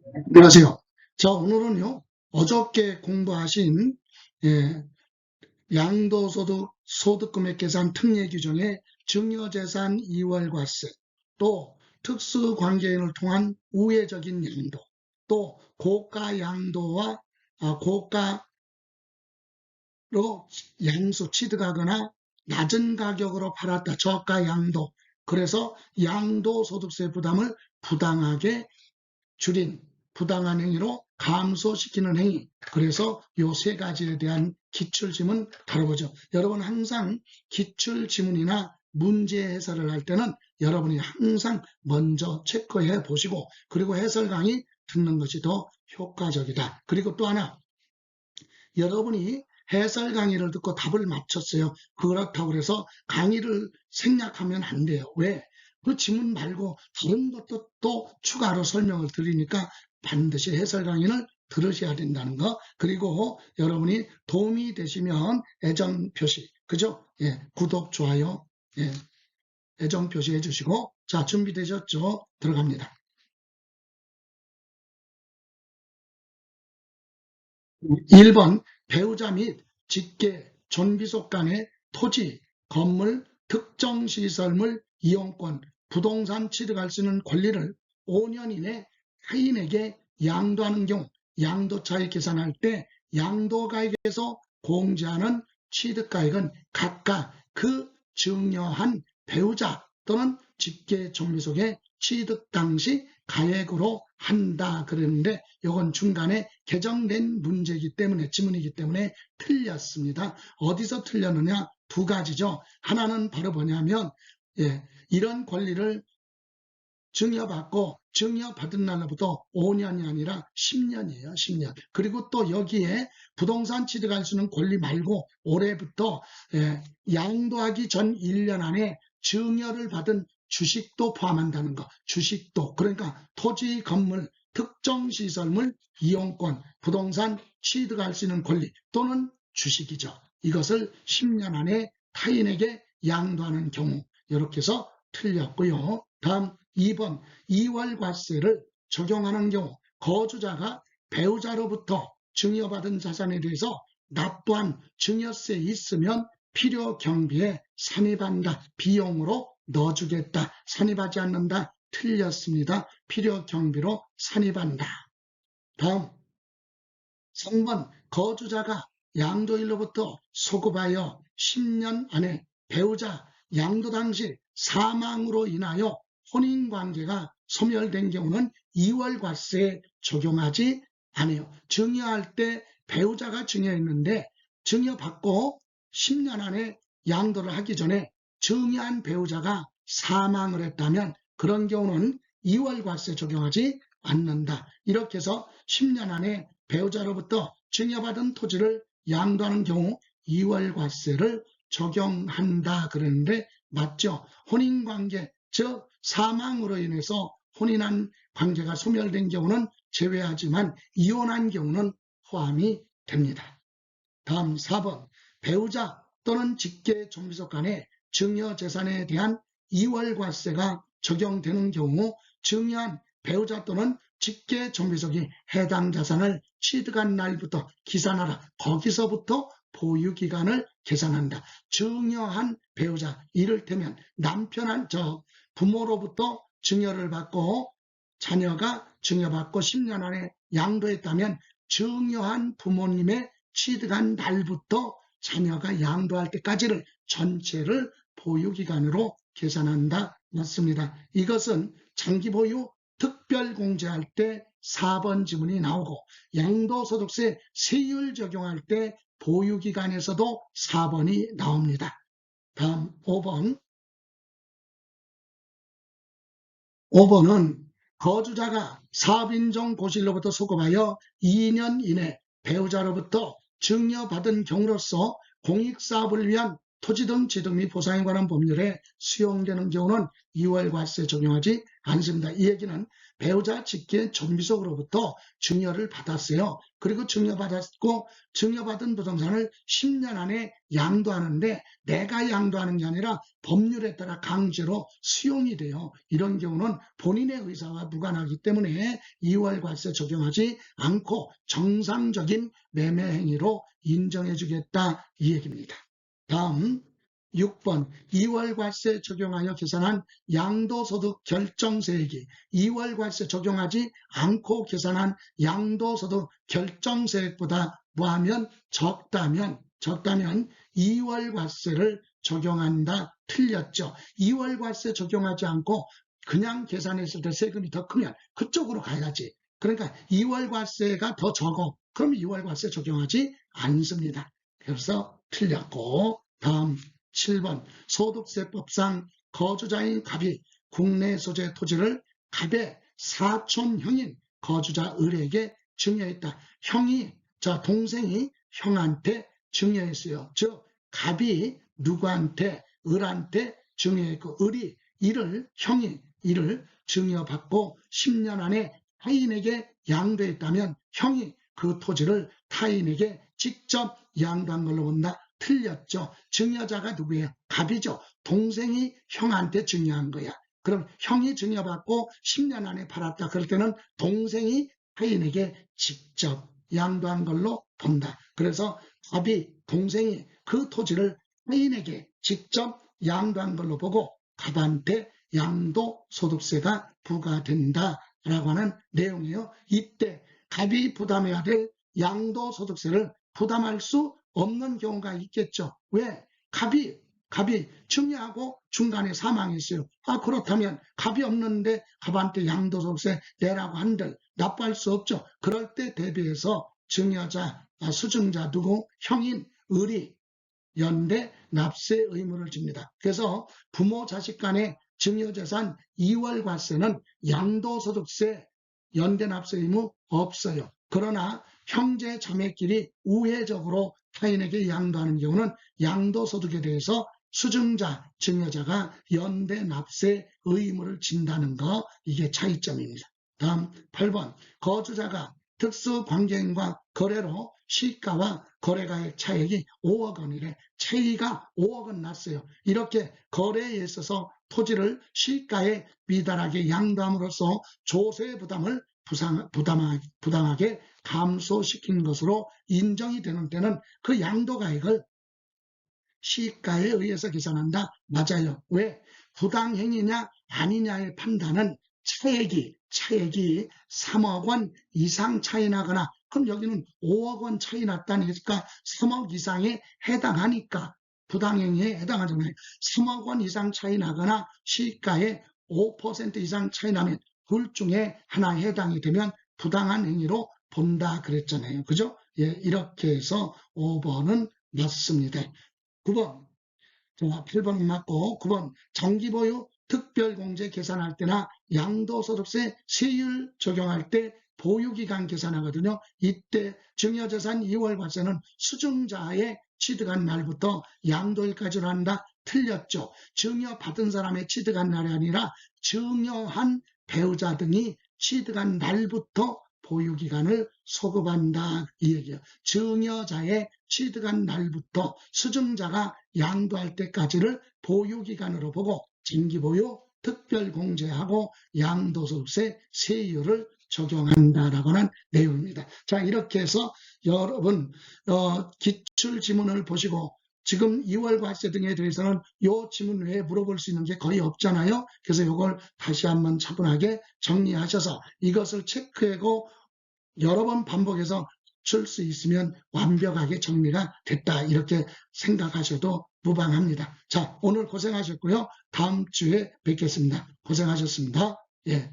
안녕하세요. 자, 오늘은요, 어저께 공부하신 예, 양도소득 소득금액 계산 특례 규정의 증여재산 이월과세, 또 특수관계인을 통한 우회적인 양도, 또 고가 양도와 고가로 양수 취득하거나 낮은 가격으로 팔았다. 저가 양도. 그래서 양도소득세 부담을 부당하게 줄인 부당한 행위로 감소시키는 행위. 그래서 요 세 가지에 대한 기출지문 다뤄보죠. 여러분 항상 기출지문이나 문제 해설을 할 때는 여러분이 항상 먼저 체크해 보시고 그리고 해설 강의 듣는 것이 더 효과적이다. 그리고 또 하나, 여러분이 해설 강의를 듣고 답을 맞췄어요. 그렇다고 해서 강의를 생략하면 안 돼요. 왜? 그 지문 말고 다른 것도 또 추가로 설명을 드리니까 반드시 해설 강의를 들으셔야 된다는 거. 그리고 여러분이 도움이 되시면 애정 표시, 그죠? 예, 구독, 좋아요, 예, 애정 표시 해주시고. 자, 준비되셨죠? 들어갑니다. 1번 배우자 및 직계, 존비속 간의 토지, 건물, 특정 시설물 이용권, 부동산 취득할 수 있는 권리를 5년 이내 타인에게 양도하는 경우 양도차익 계산할 때 양도가액에서 공제하는 취득가액은 각각 그 증여한 배우자 또는 직계 존비속의 취득 당시 가액으로 한다 그러는데 이건 중간에 개정된 문제이기 때문에 지문이기 때문에 틀렸습니다. 어디서 틀렸느냐? 두 가지죠. 하나는 바로 뭐냐면 이런 권리를 증여받고 증여받은 날로부터 5년이 아니라 10년이에요. 10년. 그리고 또 여기에 부동산 취득할 수 있는 권리 말고 올해부터 양도하기 전 1년 안에 증여를 받은 주식도 포함한다는 거. 주식도. 그러니까 토지, 건물, 특정 시설물, 이용권, 부동산 취득할 수 있는 권리 또는 주식이죠. 이것을 10년 안에 타인에게 양도하는 경우 이렇게 해서 틀렸고요. 다음 2번 이월과세를 적용하는 경우 거주자가 배우자로부터 증여받은 자산에 대해서 납부한 증여세 있으면 필요 경비에 산입한다. 비용으로 넣어주겠다. 산입하지 않는다. 틀렸습니다. 필요 경비로 산입한다. 다음 3번 거주자가 양도일로부터 소급하여 10년 안에 배우자 양도 당시 사망으로 인하여 혼인관계가 소멸된 경우는 이월과세에 적용하지 않아요. 증여할 때 배우자가 증여했는데 증여받고 10년 안에 양도를 하기 전에 증여한 배우자가 사망을 했다면 그런 경우는 이월과세 적용하지 않는다. 이렇게 해서 10년 안에 배우자로부터 증여받은 토지를 양도하는 경우 이월과세를 적용한다 그러는데 맞죠? 혼인관계, 즉 사망으로 인해서 혼인한 관계가 소멸된 경우는 제외하지만 이혼한 경우는 포함이 됩니다. 다음 4번 배우자 또는 직계 존비속 간의 증여재산에 대한 이월과세가 적용되는 경우 증여한 배우자 또는 직계 존비속이 해당 자산을 취득한 날부터 기산하라. 거기서부터 보유기간을 계산한다. 증여한 배우자, 이를테면 남편한 부모로부터 증여를 받고 자녀가 증여받고 10년 안에 양도했다면 증여한 부모님의 취득한 날부터 자녀가 양도할 때까지를 전체를 보유기간으로 계산한다. 맞습니다. 이것은 장기보유 특별공제할 때 4번 지문이 나오고 양도소득세 세율 적용할 때 보유기간에서도 4번이 나옵니다. 다음 5번. 5번은 거주자가 사업인정 고실로부터 소급하여 2년 이내 배우자로부터 증여받은 경우로서 공익사업을 위한 토지 등 취득 및 보상에 관한 법률에 수용되는 경우는 이월과세 적용하지 않습니다. 이 얘기는 배우자 직계 정비속으로부터 증여를 받았어요. 그리고 증여받았고 증여받은 부동산을 10년 안에 양도하는데 내가 양도하는 게 아니라 법률에 따라 강제로 수용이 돼요. 이런 경우는 본인의 의사와 무관하기 때문에 2월 과세 적용하지 않고 정상적인 매매 행위로 인정해 주겠다 이 얘기입니다. 다음 6번 2월 과세 적용하여 계산한 양도소득 결정세액이 2월 과세 적용하지 않고 계산한 양도소득 결정세액보다 뭐하면 적다면 2월 과세를 적용한다. 틀렸죠. 2월 과세 적용하지 않고 그냥 계산했을 때 세금이 더 크면 그쪽으로 가야지. 그러니까 2월 과세가 더 적어. 그럼 2월 과세 적용하지 않습니다. 그래서 틀렸고 다음 7번 소득세법상 거주자인 갑이 국내 소재 토지를 갑의 사촌형인 거주자 을에게 증여했다. 동생이 형한테 증여했어요. 즉 갑이 누구한테? 을한테 증여했고 형이 이를 증여받고 10년 안에 타인에게 양도했다면 형이 그 토지를 타인에게 직접 양도한 걸로 본다. 틀렸죠. 증여자가 누구예요? 갑이죠. 동생이 형한테 증여한 거야. 그럼 형이 증여받고 10년 안에 팔았다. 그럴 때는 동생이 타인에게 직접 양도한 걸로 본다. 그래서 동생이 그 토지를 타인에게 직접 양도한 걸로 보고 갑한테 양도소득세가 부과된다라고 하는 내용이에요. 이때 갑이 부담해야 될 양도소득세를 부담할 수 없는 경우가 있겠죠. 왜? 갑이 증여하고 중간에 사망했어요. 그렇다면 갑이 없는데 갑한테 양도소득세 내라고 한들 납부할 수 없죠. 그럴 때 대비해서 증여자, 수증자 누구? 형인 을이 연대 납세 의무를 집니다. 그래서 부모 자식 간의 증여재산 2월 과세는 양도소득세 연대 납세 의무 없어요. 그러나 형제 자매끼리 우회적으로 타인에게 양도하는 경우는 양도소득에 대해서 수증자, 증여자가 연대 납세 의무를 진다는 거, 이게 차이점입니다. 다음 8번 거주자가 특수관계인과 거래로 시가와 거래가액 차액이 5억 원이래. 차이가 5억 원 났어요. 이렇게 거래에 있어서 토지를 시가에 미달하게 양도함으로써 조세 부담을 부당하게 감소시킨 것으로 인정이 되는 때는 그 양도가액을 시가에 의해서 계산한다. 맞아요. 왜? 부당행위냐 아니냐의 판단은 차액이 3억 원 이상 차이 나거나, 그럼 여기는 5억 원 차이 났다니까 3억 이상에 해당하니까 부당행위에 해당하잖아요. 3억 원 이상 차이 나거나 시가에 5% 이상 차이 나면 둘 중에 하나에 해당이 되면 부당한 행위로 본다 그랬잖아요. 그죠? 예, 이렇게 해서 5번은 맞습니다. 9번, 8번은 맞고 9번 정기보유 특별공제 계산할 때나 양도소득세 세율 적용할 때 보유기간 계산하거든요. 이때 증여재산 2월 과세는 수증자의 취득한 날부터 양도일까지로 한다. 틀렸죠. 증여받은 사람의 취득한 날이 아니라 증여한 배우자 등이 취득한 날부터 보유기간을 소급한다 이 얘기예요. 증여자의 취득한 날부터 수증자가 양도할 때까지를 보유기간으로 보고 정기보유 특별공제하고 양도소득세 세율을 적용한다라고 하는 내용입니다. 자, 이렇게 해서 여러분 기출지문을 보시고 지금 2월 과세 등에 대해서는 이 지문 외에 물어볼 수 있는 게 거의 없잖아요. 그래서 이걸 다시 한번 차분하게 정리하셔서 이것을 체크하고 여러 번 반복해서 줄 수 있으면 완벽하게 정리가 됐다 이렇게 생각하셔도 무방합니다. 자, 오늘 고생하셨고요. 다음 주에 뵙겠습니다. 고생하셨습니다. 예.